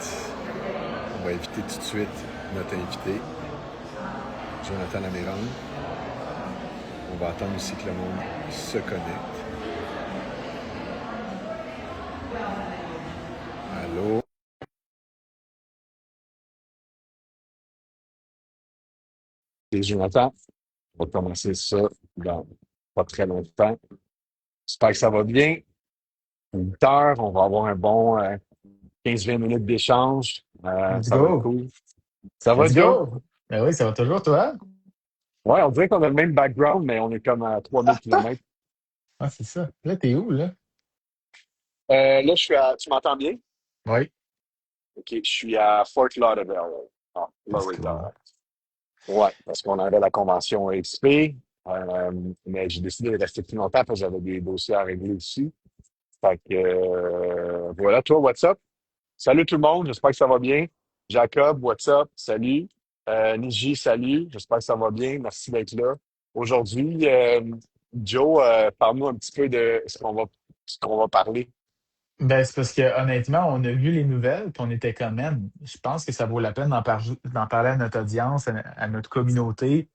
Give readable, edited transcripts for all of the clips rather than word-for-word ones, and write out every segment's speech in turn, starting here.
suite. On va inviter tout de suite notre invité, Jonathan Lamérange. On va attendre aussi que le monde se connecte. Allô? C'est Jonathan. On va commencer ça dans pas très longtemps. J'espère que ça va bien. 8 heures, on va avoir un bon 15-20 minutes d'échange. Let's Ça va être go. cool. Ça va, Let's Joe? go. Ben oui, ça va toujours, toi? Ouais, on dirait qu'on a le même background, mais on est comme à 3000 kilomètres. Ah, c'est ça. Là, t'es où, là? Là, je suis à. Tu m'entends bien? Oui. OK, je suis à Fort Lauderdale, Let's Florida. go. Ouais, parce qu'on avait la convention XP, mais j'ai décidé de rester plus longtemps parce que j'avais des dossiers à régler ici. Fait que voilà, toi, what's up? Salut tout le monde, j'espère que ça va bien. Jacob, what's up? Salut. Niji, salut, j'espère que ça va bien. Merci d'être là. Aujourd'hui, Joe, parle-nous un petit peu de ce qu'on va parler. Ben, c'est parce que honnêtement, on a vu les nouvelles, puis on était quand même. Je pense que ça vaut la peine d'en parler à notre audience, à notre communauté,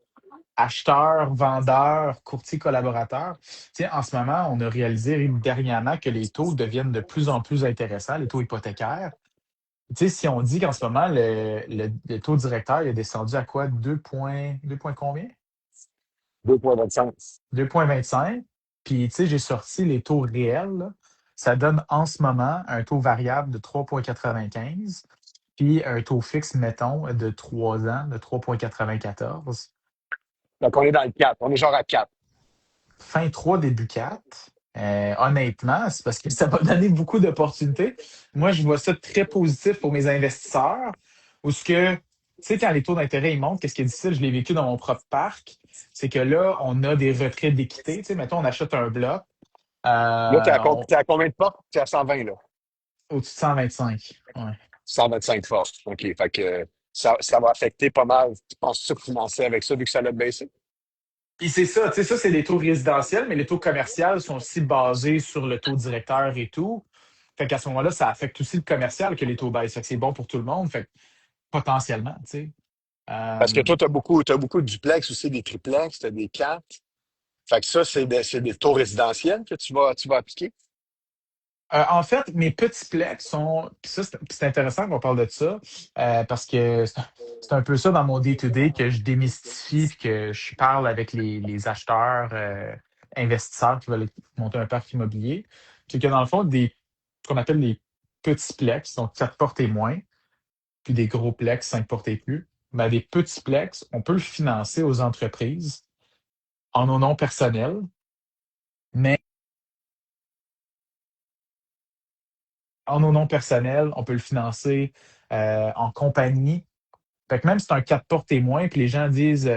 acheteurs, vendeurs, courtiers, collaborateurs. Tu sais, en ce moment, on a réalisé dernièrement que les taux deviennent de plus en plus intéressants, les taux hypothécaires. Tu sais, si on dit qu'en ce moment, le taux directeur il est descendu à quoi? 2 points combien? 2,25. 2,25. Puis, tu sais, j'ai sorti les taux réels, là. Ça donne en ce moment un taux variable de 3,95, puis un taux fixe, mettons, de 3 ans de 3,94. Donc, on est dans le 4. On est genre à 4. Fin 3, début 4. Honnêtement, c'est parce que ça va donner beaucoup d'opportunités. Moi, je vois ça très positif pour mes investisseurs. Où ce que, tu sais, quand les taux d'intérêt ils montent, qu'est-ce qui est difficile, je l'ai vécu dans mon propre parc, c'est que là, on a des retraits d'équité. Tu sais, mettons, on achète un bloc. Là, t'es à, Euh, on- t'es à combien de portes? T'es à 120, là. Au-dessus de 125. Ouais. 125 forces. OK. Fait que ça va affecter pas mal. Tu penses-tu financer avec ça vu que ça l'a baissé? Puis c'est ça, tu sais, ça, c'est les taux résidentiels, mais les taux commerciaux sont aussi basés sur le taux directeur et tout. Fait qu'à ce moment-là, ça affecte aussi le commercial que les taux baissent. Fait que c'est bon pour tout le monde, fait que potentiellement, tu sais. Parce que Euh, toi, t'as beaucoup de duplex aussi, des triplex, t'as des quatre. Fait que ça, c'est des taux résidentiels que tu vas appliquer. En fait, mes petits plex sont. Puis ça, c'est intéressant qu'on parle de ça, parce que c'est un peu ça dans mon day-to-day que je démystifie puis que je parle avec les acheteurs, investisseurs qui veulent monter un parc immobilier. C'est que dans le fond, ce qu'on appelle des petits plex, donc 4 portes et moins, puis des gros plex, 5 portes et plus. Ben, des petits plex, on peut le financer aux entreprises en nos noms personnels, mais en nos noms personnels, on peut le financer en compagnie. Fait que même si c'est un 4 portes et moins, puis les gens disent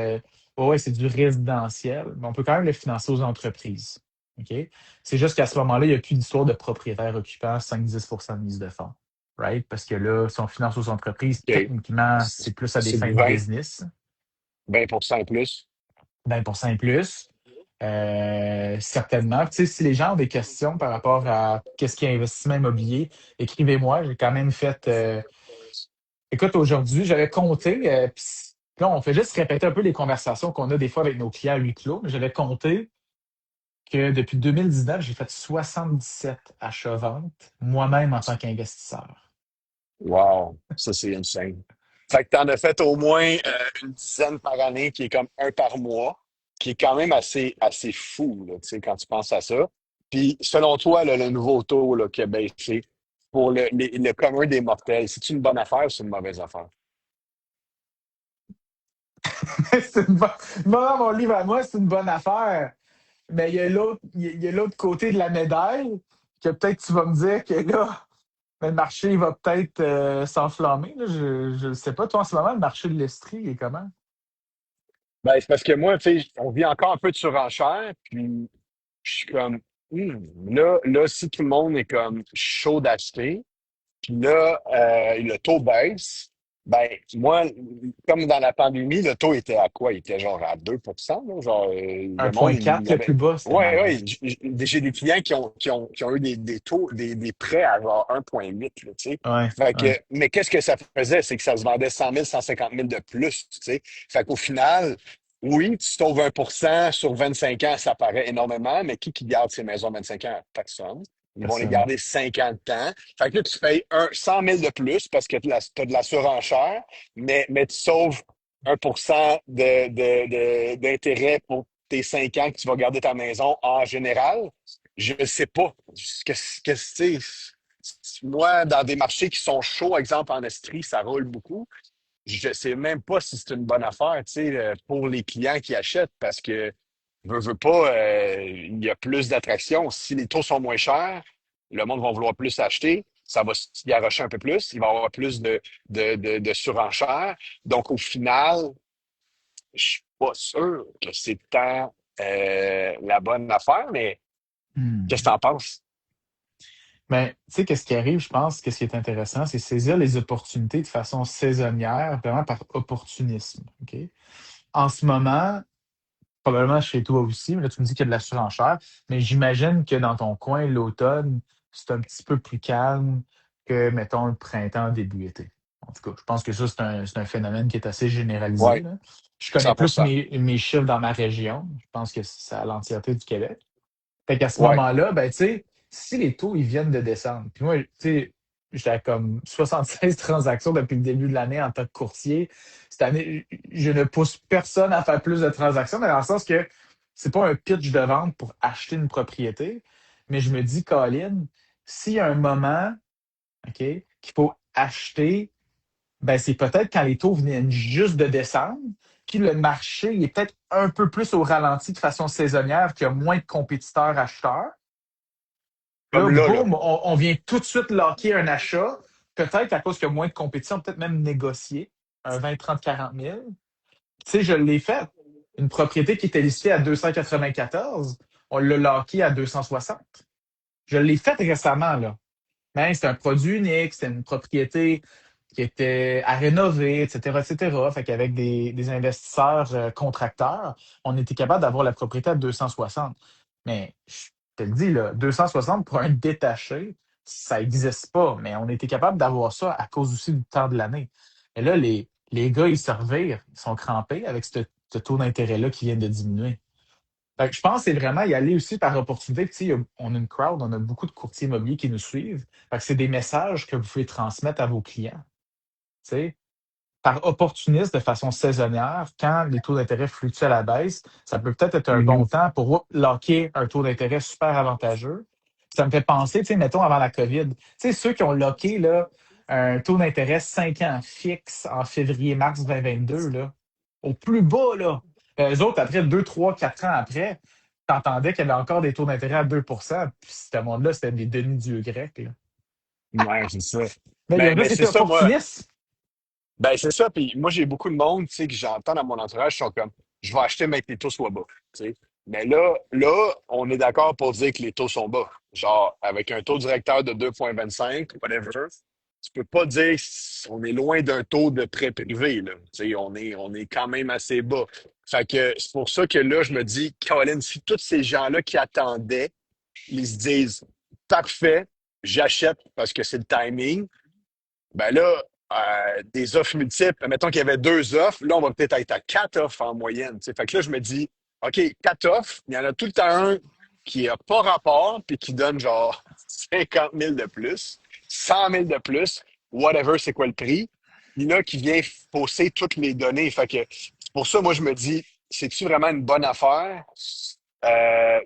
oh ouais, c'est du résidentiel, mais on peut quand même le financer aux entreprises. OK? C'est juste qu'à ce moment-là, il n'y a plus d'histoire de propriétaire occupant 5-10 de mise de fonds. Right? Parce que là, si on finance aux entreprises, OK. techniquement, c'est plus à des C'est fins du de 20, business, 20% et plus. 20% et plus. Certainement. Tu sais, si les gens ont des questions par rapport à qu'est-ce qui est investissement immobilier, écrivez-moi. J'ai quand même fait. Écoute, aujourd'hui, j'avais compté, puis là, on fait juste répéter un peu les conversations qu'on a des fois avec nos clients à huis clos, mais j'avais compté que depuis 2019, j'ai fait 77 achats-ventes moi-même en tant qu'investisseur. Wow. Ça, c'est insane. Fait que t'en as fait au moins une dizaine par année, qui est comme un par mois, qui est quand même assez fou, là, tu sais, quand tu penses à ça. Puis, selon toi, là, le nouveau taux là, qui a baissé pour le commun des mortels, c'est une bonne affaire ou c'est une mauvaise affaire? C'est une bonne... Moi, mon livre à moi, c'est une bonne affaire. Mais il y a l'autre côté de la médaille, que peut-être tu vas me dire que là, le marché il va peut-être s'enflammer, là. Je ne sais pas. Toi, en ce moment, le marché de l'Estrie est comment? Ben, c'est parce que moi, tu sais, on vit encore un peu de surenchère, puis je suis comme, là, si tout le monde est comme chaud d'acheter, puis là, le taux baisse, Ben, moi, comme dans la pandémie, le taux était à quoi? Il était genre à 2%, là, genre, le monde, il 1,4, le plus avait. bas, c'était Ouais, malade. ouais, j'ai des clients qui ont eu des taux, des prêts à genre 1,8, là, tu sais. Ouais, Fait que, ouais, mais qu'est-ce que ça faisait? C'est que ça se vendait 100 000, 150 000 de plus, tu sais. Fait qu'au final, oui, tu sauves 1% sur 25 ans, ça paraît énormément, mais qui garde ces maisons 25 ans? Personne. Ils vont les personne. garder 50 ans. Fait que là, tu payes 100 000 de plus parce que tu as de la surenchère, mais tu sauves 1% d'intérêt pour tes 5 ans que tu vas garder ta maison en général. Je ne sais pas. Tu sais, moi, dans des marchés qui sont chauds, exemple en Estrie, ça roule beaucoup. Je ne sais même pas si c'est une bonne affaire, tu sais, pour les clients qui achètent parce que veux pas, il y a plus d'attractions. Si les taux sont moins chers, le monde va vouloir plus acheter. Ça va se garrocher un peu plus. Il va y avoir plus de surenchères. Donc, au final, je suis pas sûr que c'est tant la bonne affaire, mais qu'est-ce que Hmm. tu en penses? Mais tu sais, qu'est-ce qui arrive, je pense, qu'est-ce qui est intéressant, c'est saisir les opportunités de façon saisonnière, vraiment par opportunisme. OK? En ce moment, probablement chez toi aussi, mais là, tu me dis qu'il y a de la surenchère, mais j'imagine que dans ton coin, l'automne, c'est un petit peu plus calme que, mettons, le printemps, début été. En tout cas, je pense que ça, c'est un phénomène qui est assez généralisé, Oui, là. Je connais plus 100%. mes chiffres dans ma région. Je pense que c'est à l'entièreté du Québec. Fait qu'à ce Oui, moment-là, ben, tu sais, si les taux, ils viennent de descendre, puis moi, tu sais, j'étais à comme 76 transactions depuis le début de l'année en tant que courtier. Cette année, je ne pousse personne à faire plus de transactions, mais dans le sens que c'est pas un pitch de vente pour acheter une propriété, mais je me dis, Colin, s'il y a un moment, OK, qu'il faut acheter, ben, c'est peut-être quand les taux viennent juste de descendre, puis le marché il est peut-être un peu plus au ralenti de façon saisonnière, qu'il y a moins de compétiteurs acheteurs. Là, comme là, là. boum, on vient tout de suite locker un achat, peut-être à cause qu'il y a moins de compétition, peut-être même négocier un 20, 30, 40 000. Tu sais, je l'ai fait. Une propriété qui était listée à 294, on l'a locké à 260. Je l'ai fait récemment, là. Mais c'était un produit unique, c'était une propriété qui était à rénover, etc., etc. Fait qu'avec des investisseurs contracteurs, on était capable d'avoir la propriété à 260. Mais je te le dis, là, 260 pour un détaché, ça n'existe pas. Mais on était capable d'avoir ça à cause aussi du temps de l'année. Et là, les gars, ils se revirent, ils sont crampés avec ce taux d'intérêt-là qui vient de diminuer. Fait que je pense que c'est vraiment y aller aussi par opportunité. Puis, tu sais, on a une crowd, on a beaucoup de courtiers immobiliers qui nous suivent. Fait que c'est des messages que vous pouvez transmettre à vos clients. Tu sais, par opportuniste de façon saisonnière, quand les taux d'intérêt fluctuent à la baisse, ça peut peut-être être un bon Mhm. temps pour locker un taux d'intérêt super avantageux. Ça me fait penser, tu sais, mettons avant la COVID, tu sais, ceux qui ont locké là, un taux d'intérêt 5 ans fixe en février-mars 2022, là, au plus bas, là. Eux autres, après 2, 3, 4 ans après, t'entendais qu'il y avait encore des taux d'intérêt à 2%, puis ce monde-là, c'était des demi-dieux grecs, là. Ouais, c'est ça. Mais ils Mais, ont mais juste c'est été ça, moi. opportunistes. Ben, c'est ça. Puis moi, j'ai beaucoup de monde, tu sais, que j'entends dans mon entourage, qui sont comme, je vais acheter, mais que les taux soient bas. Tu sais. Mais là, on est d'accord pour dire que les taux sont bas. Genre, avec un taux directeur de 2,25, whatever, tu peux pas dire on est loin d'un taux de prêt privé, là. Tu sais, on est quand même assez bas. Fait que c'est pour ça que là, je me dis, Colin, si tous ces gens-là qui attendaient, ils se disent, parfait, j'achète parce que c'est le timing. Ben là, des offres multiples, mettons qu'il y avait deux offres, là, on va peut-être être à quatre offres en moyenne. Tu sais. Fait que là, je me dis, OK, quatre offres, il y en a tout le temps un qui n'a pas rapport, puis qui donne genre 50 000 de plus, 100 000 de plus, whatever, c'est quoi le prix. Puis là, qui vient fausser toutes les données. Fait que c'est pour ça, moi, je me dis, c'est-tu vraiment une bonne affaire? Euh,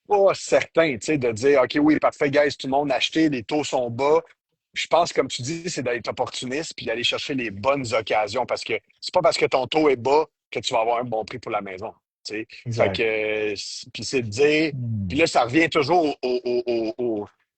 Pas certain, tu sais, de dire, OK, oui, parfait, guys, tout le monde a acheté, les taux sont bas. Je pense, comme tu dis, c'est d'être opportuniste puis d'aller chercher les bonnes occasions parce que c'est pas parce que ton taux est bas que tu vas avoir un bon prix pour la maison. Tu sais. Fait que, Exact. puis c'est de dire, puis Hmm. là, ça revient toujours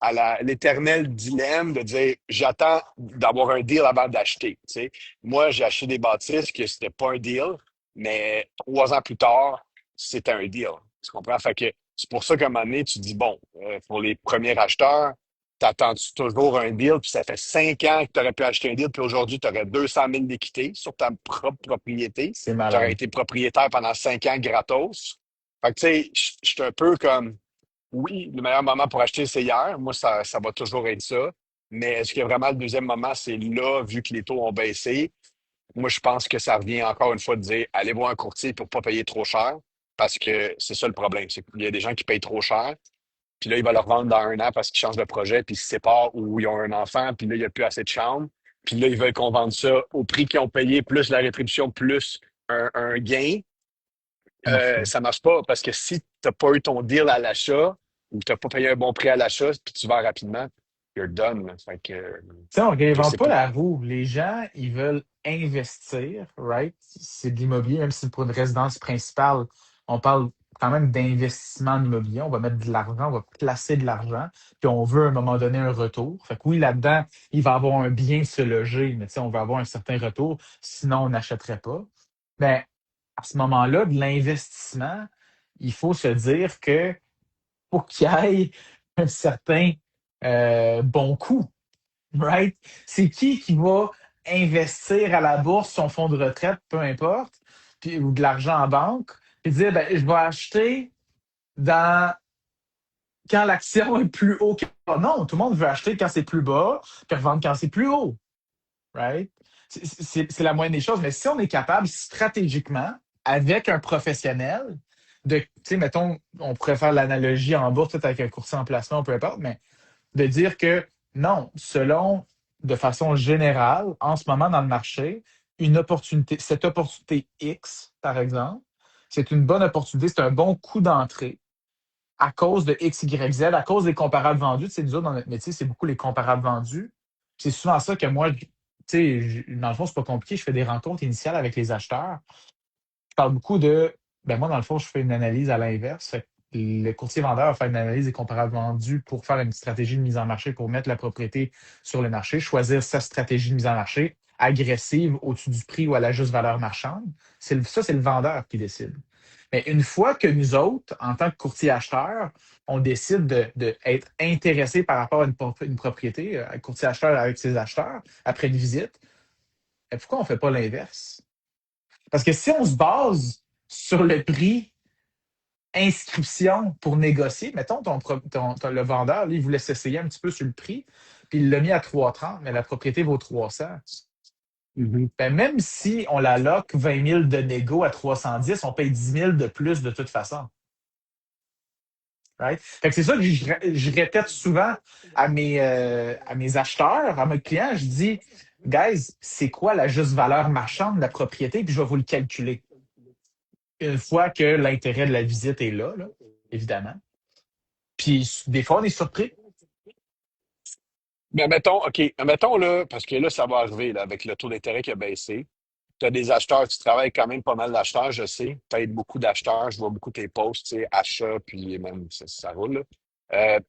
à l'éternel dilemme de dire, j'attends d'avoir un deal avant d'acheter. Tu sais. Moi, j'ai acheté des bâtisses que c'était pas un deal, mais 3 ans plus tard, c'était un deal. Tu comprends? Fait que c'est pour ça qu'à un moment donné, tu dis, bon, pour les premiers acheteurs, t'attends-tu toujours un deal, puis ça fait 5 ans que tu aurais pu acheter un deal, puis aujourd'hui, tu aurais 200 000 d'équité sur ta propre propriété. C'est Tu aurais malade. été propriétaire pendant 5 ans gratos. Fait que, tu sais, je suis un peu comme, oui, le meilleur moment pour acheter, c'est hier. Moi, ça va toujours être ça. Mais est-ce que vraiment le deuxième moment, c'est là, vu que les taux ont baissé? Moi, je pense que ça revient encore une fois de dire, allez voir un courtier pour pas payer trop cher. Parce que c'est ça le problème. C'est qu'il y a des gens qui payent trop cher. Puis là, il va leur vendre dans 1 an parce qu'ils changent de projet, puis ils se séparent ou ils ont un enfant, puis là, il n'y a plus assez de chambres. Puis là, ils veulent qu'on vende ça au prix qu'ils ont payé, plus la rétribution, plus un gain. Ça marche pas. Ça marche pas parce que si tu n'as pas eu ton deal à l'achat ou tu n'as pas payé un bon prix à l'achat, puis tu vends rapidement, you're done. Là. Fait Tu sais, on ne que réinvente c'est pas pas. la roue. Les gens, ils veulent investir, right? C'est de l'immobilier, même si c'est pour une résidence principale. On parle quand même d'investissement en immobilier. On va mettre de l'argent, on va placer de l'argent, puis on veut à un moment donné un retour. Fait que oui, là-dedans, il va avoir un bien se loger, mais tu sais, on va avoir un certain retour, sinon on n'achèterait pas. Mais à ce moment-là, de l'investissement, il faut se dire que pour qu'il y ait un certain bon coût. Right? C'est qui va investir à la bourse son fonds de retraite, peu importe, puis, ou de l'argent en banque, puis dire ben, je vais acheter dans quand l'action est plus haut que bas. Non, tout le monde veut acheter quand c'est plus bas, puis revendre quand c'est plus haut. Right? C'est la moindre des choses. Mais si on est capable stratégiquement, avec un professionnel, de, tu sais, mettons, on pourrait faire l'analogie en bourse, peut-être avec un courtier en placement, peu importe, mais de dire que non, selon, de façon générale, en ce moment dans le marché, une opportunité, cette opportunité X, par exemple, c'est une bonne opportunité, c'est un bon coup d'entrée à cause de X, Y, Z, à cause des comparables vendus. Tu sais, nous autres, dans notre métier, c'est beaucoup les comparables vendus. C'est souvent ça que moi, tu sais, dans le fond, c'est pas compliqué. Je fais des rencontres initiales avec les acheteurs. Je parle beaucoup de, ben moi, dans le fond, je fais une analyse à l'inverse. Fait que le courtier vendeur va faire une analyse des comparables vendus pour faire une stratégie de mise en marché, pour mettre la propriété sur le marché, choisir sa stratégie de mise en marché agressive au-dessus du prix ou à la juste valeur marchande. Ça, c'est le vendeur qui décide. Mais une fois que nous autres, en tant que courtier acheteur, on décide être intéressé par rapport à une propriété, un courtier acheteur avec ses acheteurs, après une visite, pourquoi on ne fait pas l'inverse? Parce que si on se base sur le prix inscription pour négocier, mettons, le vendeur, lui, il voulait s'essayer un petit peu sur le prix, puis il l'a mis à 3,30, mais la propriété vaut 300. Mhm. Ben, même si on la loque 20 000 de négo à 310, on paye 10 000 de plus de toute façon. Right? Fait que c'est ça que je répète souvent à mes acheteurs, à mes clients. Je dis, guys, c'est quoi la juste valeur marchande de la propriété? Puis je vais vous le calculer. Une fois que l'intérêt de la visite est là, évidemment. Puis des fois, on est surpris. Mais mettons, OK, mettons là, parce que là, ça va arriver là, avec le taux d'intérêt qui a baissé. Tu as des acheteurs, tu travailles quand même pas mal d'acheteurs, je sais. Tu aides beaucoup d'acheteurs, je vois beaucoup tes posts, tu sais, achats, puis même ça roule. Là. Euh,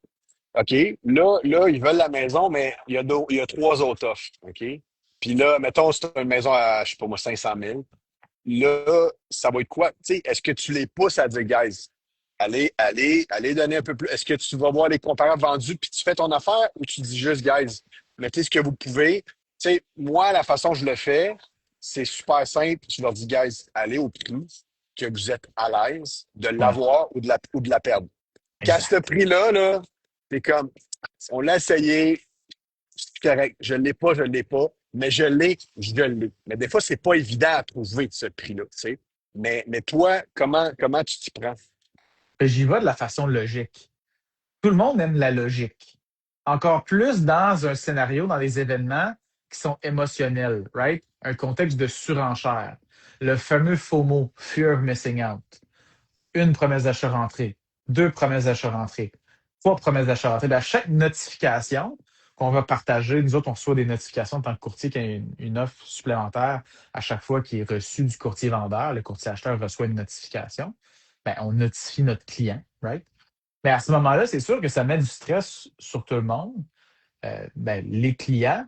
OK, là, ils veulent la maison, mais il y a trois autres offres. OK? Puis là, mettons, c'est une maison à, je sais pas moi, 500 000. Là, ça va être quoi? Tu sais, est-ce que tu les pousses à dire, guys, allez donner un peu plus. Est-ce que tu vas voir les comparables vendus puis tu fais ton affaire ou tu dis juste, guys, mettez ce que vous pouvez? Tu sais, moi, la façon que je le fais, c'est super simple. Je leur dis, guys, allez au prix que vous êtes à l'aise de Ouais, l'avoir ou de la perdre. Qu'à ce exact. prix-là, là, c'est comme, on l'a essayé, c'est correct. Je l'ai pas, mais je l'ai. Mais des fois, c'est pas évident à trouver ce prix-là, tu sais. Mais toi, comment tu t'y prends? J'y vais de la façon logique. Tout le monde aime la logique. Encore plus dans un scénario, dans les événements qui sont émotionnels, right? Un contexte de surenchère. Le fameux FOMO, Fear of Missing Out. Une promesse d'achat rentrée, deux promesses d'achat rentrées, trois promesses d'achat rentrées. Ben, à chaque notification qu'on va partager, nous autres, on reçoit des notifications en tant que courtier qui a une offre supplémentaire à chaque fois qui est reçue du courtier vendeur. Le courtier acheteur reçoit une notification. Ben, on notifie notre client, right? Mais à ce moment-là, c'est sûr que ça met du stress sur tout le monde. Ben, les clients,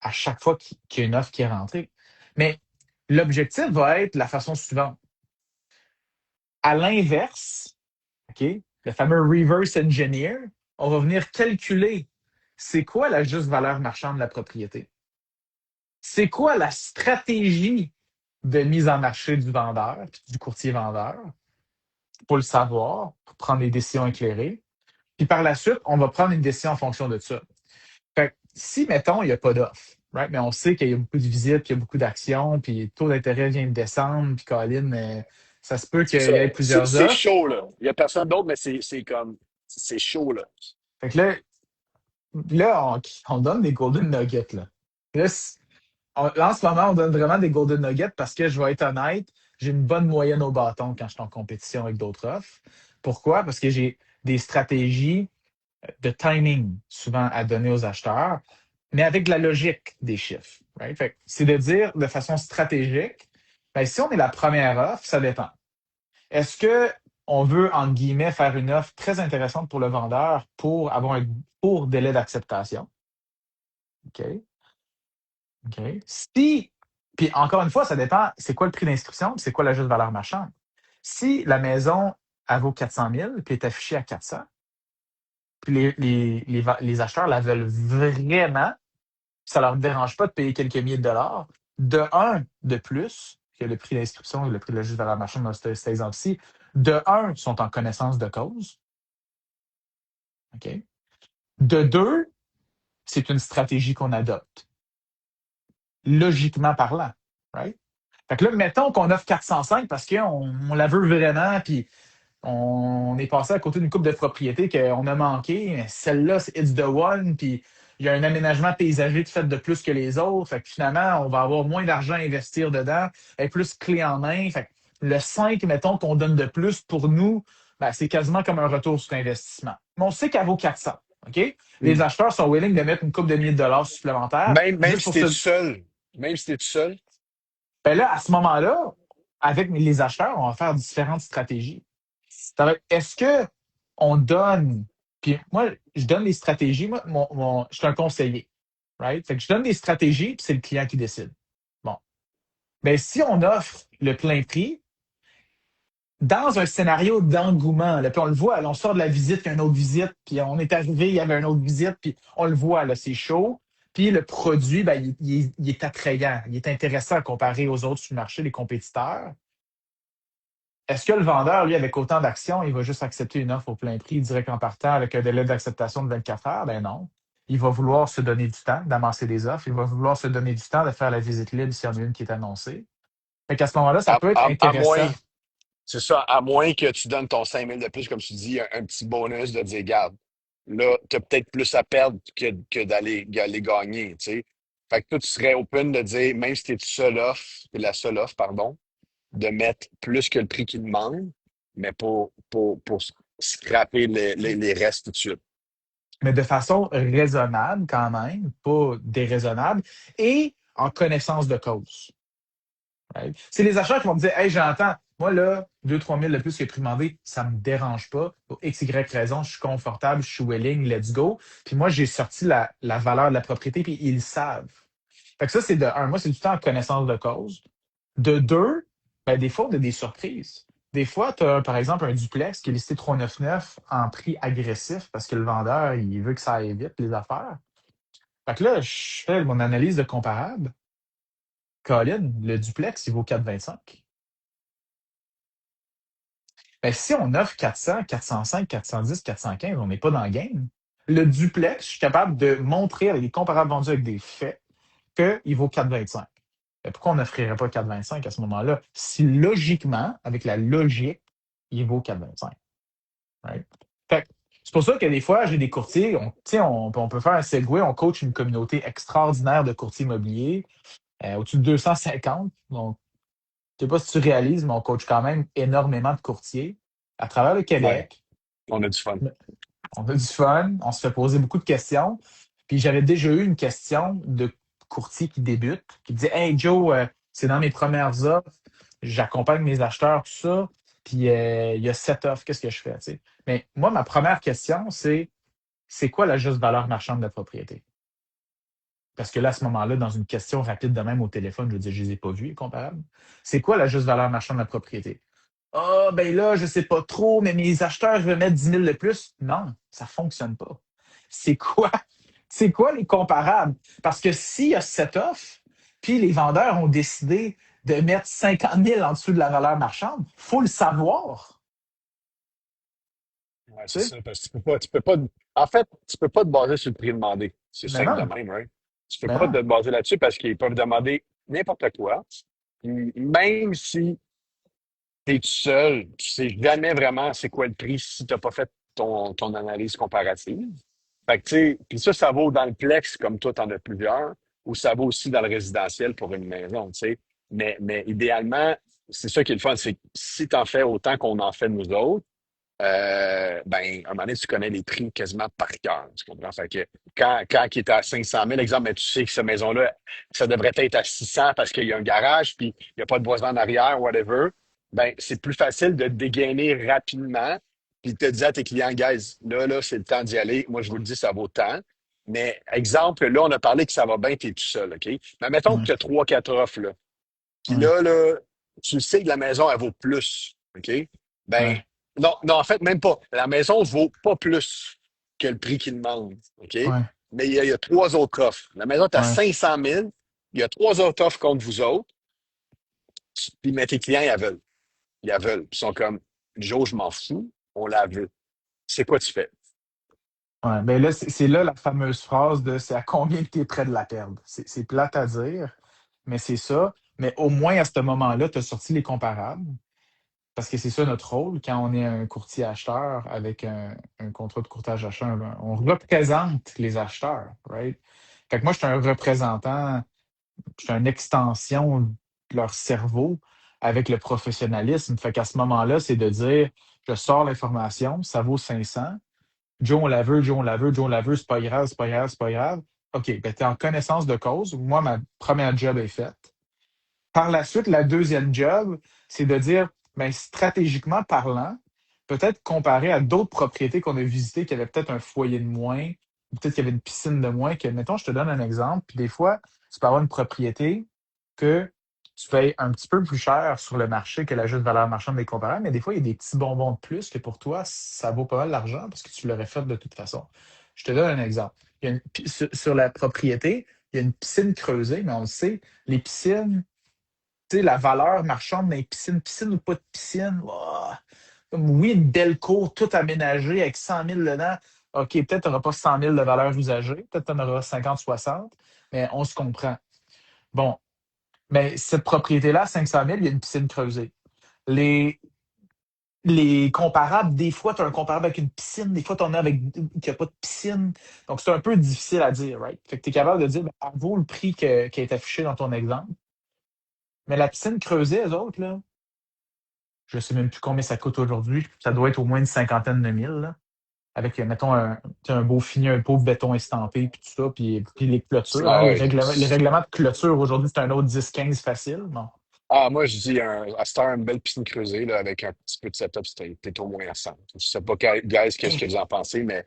à chaque fois qu'il y a une offre qui est rentrée. Mais l'objectif va être la façon suivante. À l'inverse, OK, le fameux reverse engineer, on va venir calculer c'est quoi la juste valeur marchande de la propriété? C'est quoi la stratégie de mise en marché du vendeur, puis du courtier vendeur, pour le savoir, pour prendre des décisions éclairées. Puis par la suite, on va prendre une décision en fonction de ça. Fait que si, mettons, il n'y a pas d'offre, right? Mais on sait qu'il y a beaucoup de visites, qu'il y a beaucoup d'actions, puis le taux d'intérêt vient de descendre, puis Colin, ça se peut C'est qu'il ça. y ait plusieurs C'est offres. chaud, là. Il n'y a personne d'autre, mais c'est comme. C'est chaud, là. Fait que là, on donne des golden nuggets, là. Là, là, en ce moment, on donne vraiment des golden nuggets parce que je vais être honnête, j'ai une bonne moyenne au bâton quand je suis en compétition avec d'autres offres. Pourquoi? Parce que j'ai des stratégies de timing souvent à donner aux acheteurs, mais avec de la logique des chiffres. Right? Fait que c'est de dire de façon stratégique, ben, si on est la première offre, ça dépend. Est-ce que on veut, entre guillemets, faire une offre très intéressante pour le vendeur pour avoir un court délai d'acceptation? OK. OK. Si, puis encore une fois, ça dépend, c'est quoi le prix d'inscription, puis c'est quoi la juste valeur marchande. Si la maison, elle vaut 400 000, puis est affichée à 400, puis les acheteurs la veulent vraiment, ça leur dérange pas de payer quelques milliers de dollars, de plus que le prix d'inscription et le prix de la juste valeur marchande dans cet exemple-ci, de un, sont en connaissance de cause, OK? De deux, c'est une stratégie qu'on adopte, logiquement parlant, right? Fait que là, mettons qu'on offre 405 parce qu'on la veut vraiment, puis on est passé à côté d'une coupe de propriétés qu'on a manqué. Mais celle-là, c'est It's the One, puis il y a un aménagement paysager de fait de plus que les autres. Fait que finalement, on va avoir moins d'argent à investir dedans, et plus clé en main. Fait que le 5, mettons, qu'on donne de plus, pour nous, ben, c'est quasiment comme un retour sur investissement. Mais on sait qu'elle vaut 400. OK? Les Mm. acheteurs sont willing de mettre une coupe de milliers de dollars supplémentaires Même juste si pour t'es se. tout seul. Même si t'es tout seul. Ben là, à ce moment-là, avec les acheteurs, on va faire différentes stratégies. Ça va être, est-ce que on donne, puis moi, je donne les stratégies, moi, je suis un conseiller, right? Fait que je donne des stratégies, puis c'est le client qui décide. Bon. Ben, si on offre le plein prix, dans un scénario d'engouement, là, puis on le voit, là, on sort de la visite, il y a une autre visite, puis on est arrivé, il y avait une autre visite, puis on le voit, là, c'est chaud. Puis le produit, ben, il est attrayant, il est intéressant comparé aux autres sur le marché, les compétiteurs. Est-ce que le vendeur, lui, avec autant d'actions, il va juste accepter une offre au plein prix direct en partant avec un délai d'acceptation de 24 heures? Ben non. Il va vouloir se donner du temps d'amasser des offres. Il va vouloir se donner du temps de faire la visite libre s'il y en a une qui est annoncée. Fait qu'à ce moment-là, ça peut être À moins, intéressant. c'est ça, à moins que tu donnes ton 5 000 de plus, comme tu dis, un petit bonus de dire, garde, là, tu as peut-être plus à perdre que d'aller gagner, tu sais. Fait que toi, tu serais open de dire, même si tu es t'es la seule offre, pardon, de mettre plus que le prix qu'il demande, mais pour scraper les restes tout de suite. Mais de façon raisonnable quand même, pas déraisonnable, et en connaissance de cause. Right? C'est les acheteurs qui vont me dire, hey, j'entends, moi là, 2-3 000 de plus que le prix demandé, ça me dérange pas. Pour X, Y raison, je suis confortable, je suis willing, let's go. Puis moi, j'ai sorti la valeur de la propriété, puis ils le savent. Fait que ça, c'est de un. Moi, c'est du temps en connaissance de cause. De deux, ben, des fois, on a des surprises. Des fois, tu as, par exemple, un duplex qui est listé 399 en prix agressif parce que le vendeur, il veut que ça aille vite, les affaires. Fait que là, je fais mon analyse de comparable. Colin, le duplex, il vaut 4,25. Ben, si on offre 400, 405, 410, 415, on n'est pas dans le game. Le duplex, je suis capable de montrer avec des comparables vendus avec des faits qu'il vaut 4,25. Ben, pourquoi on n'offrirait pas 4,25 à ce moment-là? Si logiquement, avec la logique, il vaut 4,25. Right? Fait que c'est pour ça que des fois, j'ai des courtiers, on peut faire un segue, on coach une communauté extraordinaire de courtiers immobiliers, au-dessus de 250. Donc, je ne sais pas si tu réalises, mais on coach quand même énormément de courtiers à travers le Ouais, Québec. on a du fun. On a du fun, on se fait poser beaucoup de questions. Puis j'avais déjà eu une question de courtier qui débute, qui disait, hey Joe, c'est dans mes premières offres, j'accompagne mes acheteurs, tout ça, puis il y a 7 offres, qu'est-ce que je fais? Tu sais? Mais moi, ma première question, c'est quoi la juste valeur marchande de la propriété? Parce que là, à ce moment-là, dans une question rapide de même au téléphone, je veux dire, je ne les ai pas vus, les comparables. C'est quoi la juste valeur marchande de la propriété? Ah, ben là, je sais pas trop, mais mes acheteurs veulent mettre 10 000 de plus. Non, ça fonctionne pas. C'est quoi? C'est quoi les comparables? Parce que s'il y a cette offre, puis les vendeurs ont décidé de mettre 50 000 en dessous de la valeur marchande, il faut le savoir. Ouais, Tu c'est sais? ça, parce que tu peux pas, en fait, tu peux pas te baser sur le prix demandé. C'est Mais simple de non, même, right? Tu peux mais pas non. te baser là-dessus parce qu'ils peuvent demander n'importe quoi. Même si tu es tout seul, tu sais jamais vraiment c'est quoi le prix si tu n'as pas fait ton analyse comparative. Fait que, tu sais, puis ça vaut dans le plex comme toi, tu en as plusieurs, ou ça vaut aussi dans le résidentiel pour une maison, tu sais. Mais idéalement, c'est ça qui est le fun, c'est que si tu en fais autant qu'on en fait nous autres, ben, à un moment donné, tu connais les prix quasiment par cœur. Tu comprends? Fait que quand il est à 500 000, exemple, mais tu sais que cette maison-là, ça devrait être à 600 parce qu'il y a un garage, puis il n'y a pas de boisement en arrière, whatever. Ben, c'est plus facile de dégainer rapidement, puis te dire à tes clients, guys, là, c'est le temps d'y aller. Moi, je vous le dis, ça vaut tant. Mais, exemple, là, on a parlé que ça va bien, tu es tout seul, OK? Mais mettons que Ouais, tu as trois, quatre offres, là. Puis ouais, là, tu sais que la maison, elle vaut plus. OK? Ben, ouais, non, non, en fait, même pas. La maison vaut pas plus que le prix qu'il demande. OK? ouais, Mais il y a trois autres offres. La maison est à ouais, 500 000. Il y a trois autres offres contre vous autres. Puis, mais tes clients, ils la veulent. Ils la veulent. Ils sont comme, Joe, je m'en fous. On la veut. C'est quoi tu fais? ouais. Ben là, c'est là la fameuse phrase de c'est à combien que tu es près de la perdre. C'est plate à dire, mais c'est ça. Mais au moins, à ce moment-là, tu as sorti les comparables. Parce que c'est ça notre rôle quand on est un courtier acheteur avec un contrat de courtage acheteur. On représente les acheteurs, right? Fait que moi, je suis un représentant, je suis une extension de leur cerveau avec le professionnalisme. Fait qu'à ce moment-là, c'est de dire, je sors l'information, ça vaut 500. Joe, on la veut, Joe, on la veut, Joe, on la veut, c'est pas grave, c'est pas grave, c'est pas grave. OK, ben, tu es en connaissance de cause. Moi, ma première job est faite. Par la suite, la deuxième job, c'est de dire, ben, stratégiquement parlant, peut-être comparé à d'autres propriétés qu'on a visitées qui avaient peut-être un foyer de moins, ou peut-être qu'il y avait une piscine de moins, que, mettons, je te donne un exemple, puis des fois, tu peux avoir une propriété que tu payes un petit peu plus cher sur le marché que la juste valeur marchande des comparables, mais des fois, il y a des petits bonbons de plus que pour toi, ça vaut pas mal d'argent parce que tu l'aurais fait de toute façon. Je te donne un exemple. Sur la propriété, il y a une piscine creusée, mais on le sait, les piscines, tu sais, la valeur marchande dans les piscines, piscine ou pas de piscine, comme oui, une belle cour, tout aménagée avec 100 000 dedans. OK, peut-être tu n'auras pas 100 000 de valeur usagée, peut-être tu en auras 50, 60, mais on se comprend. Bon, mais cette propriété-là, 500 000, il y a une piscine creusée. Les, les comparables, des fois, tu as un comparable avec une piscine, des fois, tu en as avec qui n'a pas de piscine. Donc, c'est un peu difficile à dire, right? Fait que tu es capable de dire, ben, elle vaut le prix qui est affiché dans ton exemple. Mais la piscine creusée, eux autres, là, je ne sais même plus combien ça coûte aujourd'hui. Ça doit être au moins une cinquantaine de mille, là. Avec, mettons, un beau fini, un beau béton estampé, puis tout ça, puis les clôtures. Hein, Ah les ouais. règlements, les règlements de clôture, aujourd'hui, c'est un autre 10-15 facile. Bon. Ah, moi, je dis à cette heure, une belle piscine creusée là, avec un petit peu de setup, c'était au moins à 100. Je sais pas, guys, qu'est-ce que Hein, vous en pensez, mais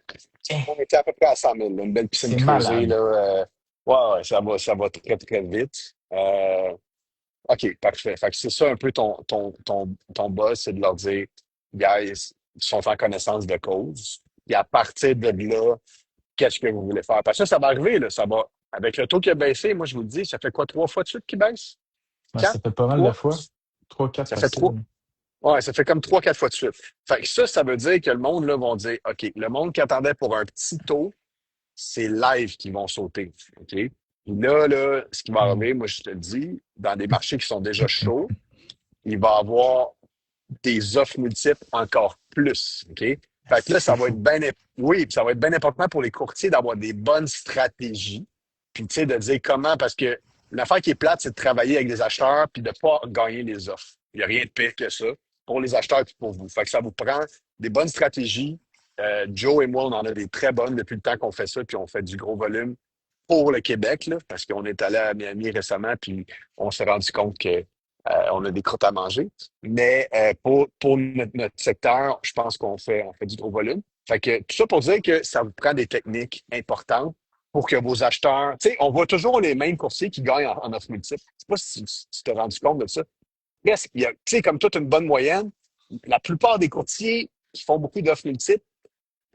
hein, on était à peu près à 100 000. Là, une belle piscine c'est creusée, là. malade. Ouais, ouais, ça va très, très vite. OK, parfait. Fait que c'est ça un peu ton boss, c'est de leur dire, guys, ils sont en connaissance de cause. Et à partir de là, qu'est-ce que vous voulez faire? Parce que ça va arriver, là, ça va. Avec le taux qui a baissé, moi, je vous le dis, ça fait quoi, trois fois de suite qu'il baisse? Ben, ça Quatre? fait pas mal de Trois? fois. Trois, quatre Ça fait facile. trois. Ouais, ça fait comme trois, quatre fois de suite. Fait que ça veut dire que le monde, là, vont dire, OK, le monde qui attendait pour un petit taux, c'est live qui vont sauter. OK? Puis là, ce qui va Mm. arriver, moi, je te le dis, dans des marchés qui sont déjà chauds, il va y avoir des offres multiples encore plus. OK? Fait que C'est là, que c'est ça va être fou. bien, oui, puis ça va être bien important pour les courtiers d'avoir des bonnes stratégies. Puis, tu sais, de dire comment, parce que l'affaire qui est plate, c'est de travailler avec des acheteurs puis de pas gagner les offres. Il n'y a rien de pire que ça pour les acheteurs et pour vous. Fait que ça vous prend des bonnes stratégies. Joe et moi, on en a des très bonnes depuis le temps qu'on fait ça, puis on fait du gros volume pour le Québec, là, parce qu'on est allé à Miami récemment, puis on s'est rendu compte que on a des croûtes à manger. Mais pour notre secteur, je pense qu'on fait du gros volume. Fait que tout ça pour dire que ça vous prend des techniques importantes pour que vos acheteurs. Tu sais, on voit toujours les mêmes coursiers qui gagnent en offre multiple. Je sais pas si tu t'es rendu compte de ça. Presque, tu sais, comme toute une bonne moyenne, la plupart des courtiers qui font beaucoup d'offres multiples,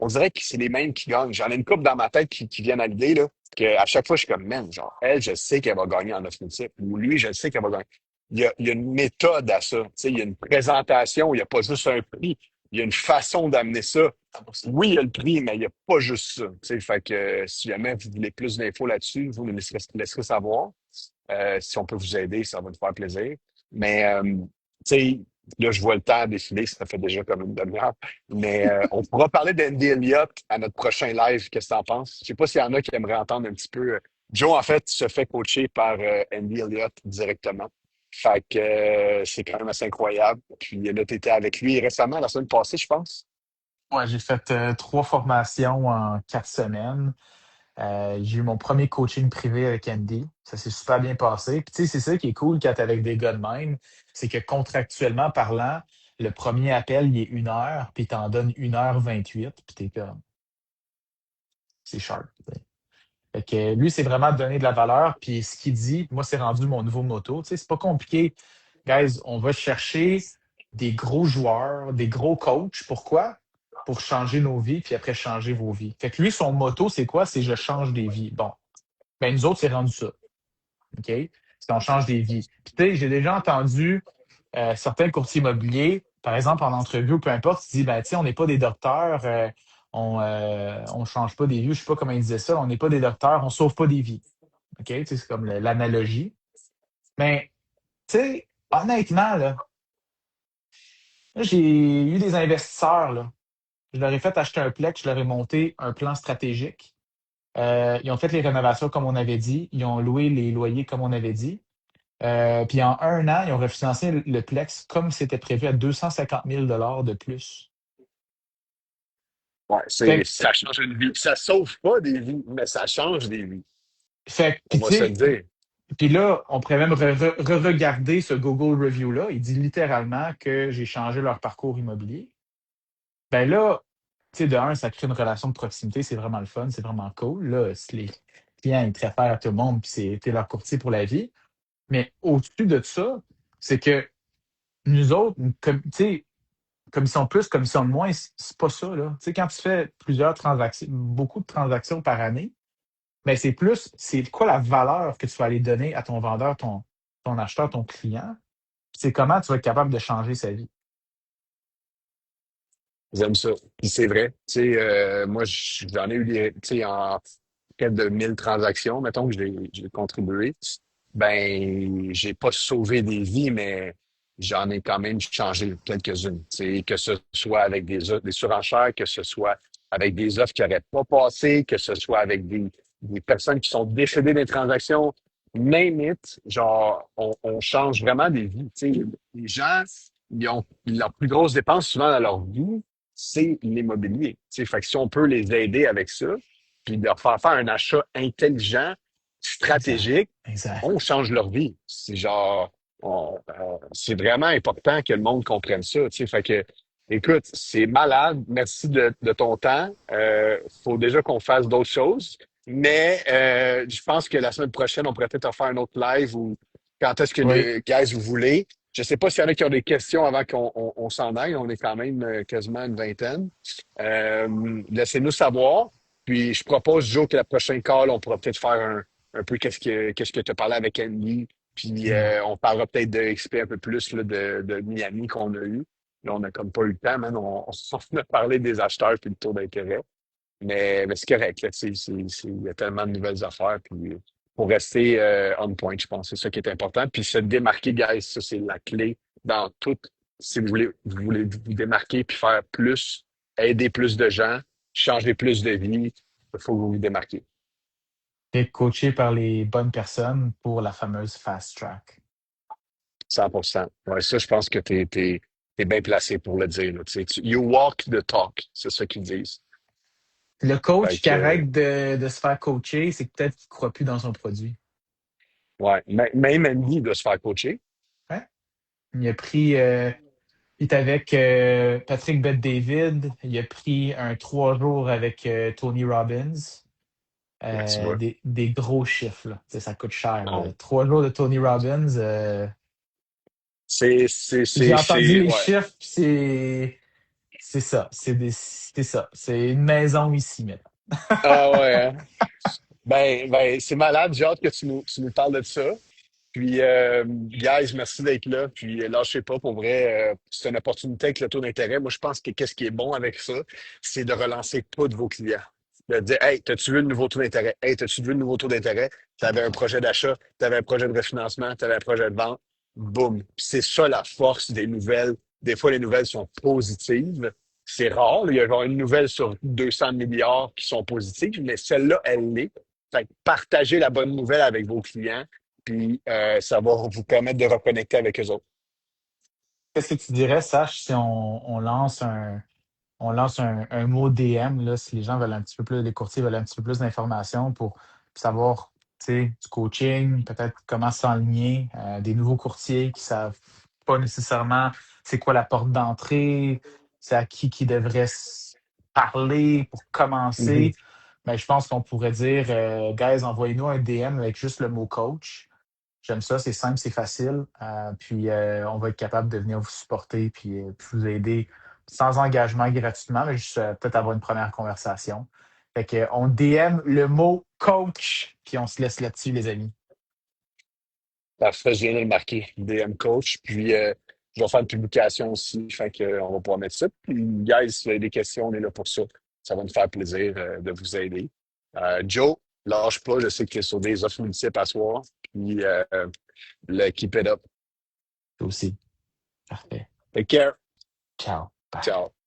on dirait que c'est les mêmes qui gagnent. J'en ai une couple dans ma tête qui viennent à l'idée, là, que à chaque fois, je suis comme, man, genre, elle, je sais qu'elle va gagner en offre multiple, ou lui, je sais qu'elle va gagner. Il y a une méthode à ça. Tu sais, il y a une présentation, il n'y a pas juste un prix. Il y a une façon d'amener ça. 100%. Oui, il y a le prix, mais il n'y a pas juste ça. Tu sais, fait que si jamais vous voulez plus d'infos là-dessus, vous me laisserez savoir. Si on peut vous aider, ça va nous faire plaisir. Mais, tu sais, là, je vois le temps défiler, ça fait déjà comme une demi-heure. Mais on pourra parler d'Andy Elliott à notre prochain live. Qu'est-ce que tu en penses? Je sais pas s'il y en a qui aimeraient entendre un petit peu. Joe, en fait, se fait coacher par Andy Elliott directement. Fait que c'est quand même assez incroyable. Puis là, tu étais avec lui récemment, la semaine passée, je pense. Ouais, j'ai fait 3 formations en 4 semaines. J'ai eu mon premier coaching privé avec Andy. Ça s'est super bien passé. Puis tu sais, c'est ça qui est cool quand t'es avec des gars de même, c'est que contractuellement parlant, le premier appel, il est 1 heure, puis il t'en donne 1h28, puis t'es comme, c'est sharp. Tu sais. Fait que lui, c'est vraiment de donner de la valeur. Puis ce qu'il dit, moi, c'est rendu mon nouveau motto. Tu sais, c'est pas compliqué. Guys, on va chercher des gros joueurs, des gros coachs. Pourquoi? Pour changer nos vies, puis après changer vos vies. Fait que lui, son motto, c'est quoi? C'est je change des vies. Bon, ben nous autres, c'est rendu ça. OK? C'est qu'on change des vies. Puis tu sais, j'ai déjà entendu certains courtiers immobiliers, par exemple en entrevue ou peu importe, ils disent, ben tu sais, on n'est pas des docteurs, on change pas des vies. Je sais pas comment ils disaient ça. On n'est pas des docteurs, on sauve pas des vies. OK? Tu sais, c'est comme l'analogie. Mais, tu sais, honnêtement, là, j'ai eu des investisseurs, là. Je leur ai fait acheter un plex, je leur ai monté un plan stratégique. Ils ont fait les rénovations comme on avait dit. Ils ont loué les loyers comme on avait dit. Puis en 1 an, ils ont refinancé le plex comme c'était prévu à 250 000 $ de plus. Ouais, Fait, ça change une vie. Ça sauve pas des vies, mais ça change des vies. puis On tu va se le sais, dire. puis là, on pourrait même re-regarder ce Google Review-là. Il dit littéralement que j'ai changé leur parcours immobilier. Ben là, tu sais, de un, ça crée une relation de proximité, c'est vraiment le fun, c'est vraiment cool. Là, si les clients, ils te réfèrent à tout le monde, puis t'es leur courtier pour la vie. Mais au-dessus de ça, c'est que nous autres, comme, tu sais, commission de plus, commission de moins, c'est pas ça, là. Tu sais, quand tu fais plusieurs transactions, beaucoup de transactions par année, ben c'est plus, c'est quoi la valeur que tu vas aller donner à ton vendeur, ton acheteur, ton client. C'est comment tu vas être capable de changer sa vie. J'aime ça. Puis c'est vrai. Tu sais, moi, j'en ai eu des, tu sais, en près de 1000 transactions, mettons que j'ai contribué. Ben, j'ai pas sauvé des vies, mais j'en ai quand même changé quelques-unes. Tu sais, que ce soit avec des surenchères, que ce soit avec des offres qui n'auraient pas passé, que ce soit avec des personnes qui sont décédées des transactions. Name it, genre, on change vraiment des vies. Tu sais, les gens, ils ont leur plus grosse dépense souvent dans leur vie, c'est l'immobilier. Tu sais, fait que si on peut les aider avec ça, puis leur faire un achat intelligent, Exact. stratégique, Exact. on change leur vie. C'est genre, c'est vraiment important que le monde comprenne ça. Tu sais, fait que, écoute, c'est malade. Merci de ton temps. Faut déjà qu'on fasse d'autres choses. Mais je pense que la semaine prochaine, on pourrait peut-être faire un autre live ou quand est-ce que Oui. les guys vous voulez. Je sais pas s'il y en a qui ont des questions avant qu'on s'en aille. On est quand même quasiment une vingtaine. Laissez-nous savoir. Puis je propose, Joe, que la prochaine call, on pourra peut-être faire un peu qu'est-ce que tu as parlé avec Andy. Puis Hmm. on parlera peut-être de XP un peu plus là, de Miami qu'on a eu. Là, on n'a comme pas eu le temps, man. On a parlé des acheteurs puis le taux d'intérêt. Mais c'est correct, là, il y a tellement de nouvelles affaires. Puis pour rester on point, je pense, c'est ça qui est important. Puis se démarquer, guys, ça, c'est la clé dans tout. Si vous voulez vous démarquer puis faire plus, aider plus de gens, changer plus de vies, il faut que vous vous démarquiez. Être coaché par les bonnes personnes pour la fameuse fast track. 100%. Ouais, ça, je pense que t'es bien placé pour le dire. Là, tu sais. You walk the talk, c'est ça qu'ils disent. Le Fait coach qui que, arrête de se faire coacher, c'est que peut-être qu'il ne croit plus dans son produit. ouais, même Andy doit se faire coacher. Hein? Il a pris, il est avec Patrick Bet-David. Il a pris un 3 jours avec Tony Robbins. Ouais, tu vois. Des gros chiffres, là. Tu sais, ça coûte cher, là. Non. 3 jours de Tony Robbins. J'ai entendu les Ouais. chiffres, puis c'est. c'est ça. C'est ça. C'est une maison ici maintenant. Ah ouais, hein? Ben, c'est malade. J'ai hâte que tu nous parles de ça. Puis, guys, merci d'être là. Puis, lâchez pas, pour vrai, c'est une opportunité avec le taux d'intérêt. Moi, je pense que qu'est-ce qui est bon avec ça, c'est de relancer tous vos clients. De dire, hey, t'as-tu vu le nouveau taux d'intérêt? Hey, t'as-tu vu le nouveau taux d'intérêt? T'avais un 100%. projet d'achat, t'avais un projet de refinancement, t'avais un projet de vente. Boum. Puis c'est ça la force des nouvelles. Des fois, les nouvelles sont positives. C'est rare, là. Il y a genre une nouvelle sur 200 milliards qui sont positives, mais celle-là, elle l'est. Fait que partagez la bonne nouvelle avec vos clients, puis ça va vous permettre de reconnecter avec eux autres. Qu'est-ce que tu dirais, Sach, si on lance un mot DM, là, si les gens veulent un petit peu plus, les courtiers veulent un petit peu plus d'informations pour savoir, tu sais, du coaching, peut-être comment s'enligner, des nouveaux courtiers qui savent pas nécessairement c'est quoi la porte d'entrée, c'est à qui devrait parler pour Mhm. commencer. Mais je pense qu'on pourrait dire, guys, envoyez-nous un DM avec juste le mot coach. J'aime ça, c'est simple, c'est facile. Puis on va être capable de venir vous supporter puis vous aider sans engagement gratuitement, mais juste peut-être avoir une première conversation. Fait que on DM le mot coach, puis on se laisse là-dessus, les amis. Parfait, je viens de le marquer, DM Coach. Puis, je vais faire une publication aussi. Fait que, on va pouvoir mettre ça. Puis, guys, si vous avez des questions, on est là pour ça. Ça va nous faire plaisir de vous aider. Joe, lâche pas. Je sais que tu es sur des offres multiples à soir. Puis, le keep it up. Toi aussi. Parfait. Take care. Ciao. Bye. Ciao.